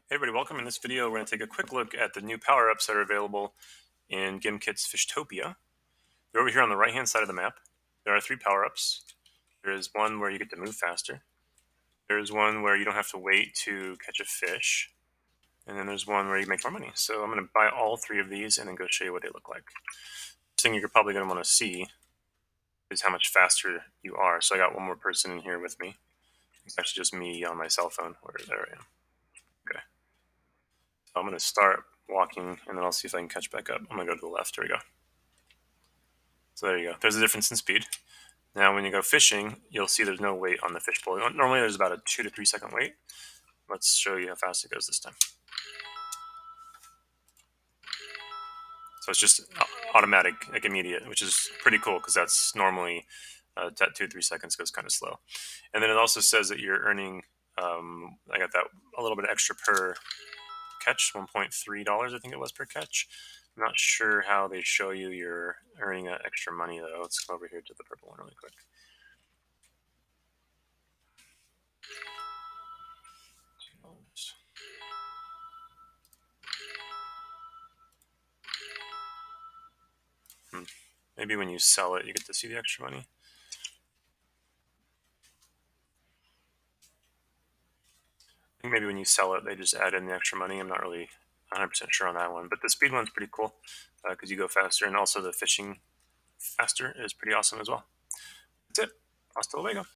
Hey everybody, welcome. In this video, we're going to take a quick look at the new power-ups that are available in Gimkit's Fishtopia. They're over here on the right-hand side of the map. There are 3 power-ups. There is one where you get to move faster. There's one where you don't have to wait to catch a fish. And then there's one where you make more money. So I'm going to buy all 3 of these and then go show you what they look like. First thing you're probably going to want to see is how much faster you are. So I got one more person in here with me. It's actually just me on my cell phone. There I am. Okay. So I'm going to start walking, and then I'll see if I can catch back up. I'm going to go to the left. Here we go. So there you go. There's a difference in speed. Now, when you go fishing, you'll see there's no wait on the fish pole. Normally, there's about a 2 to 3 second wait. Let's show you how fast it goes this time. So it's just automatic, like immediate, which is pretty cool because that's normally that 2 to 3 seconds goes kind of slow. And then it also says that you're earning, I got that a little bit extra per catch, $1.3 I think it was per catch. I'm not sure how they show you you're earning that extra money though. Let's come over here to the purple one really quick. Maybe when you sell it, you get to see the extra money. I think maybe when you sell it, they just add in the extra money. I'm not really 100% sure on that one, but the speed one's pretty cool because you go faster, and also the fishing faster is pretty awesome as well. That's it. Hasta luego.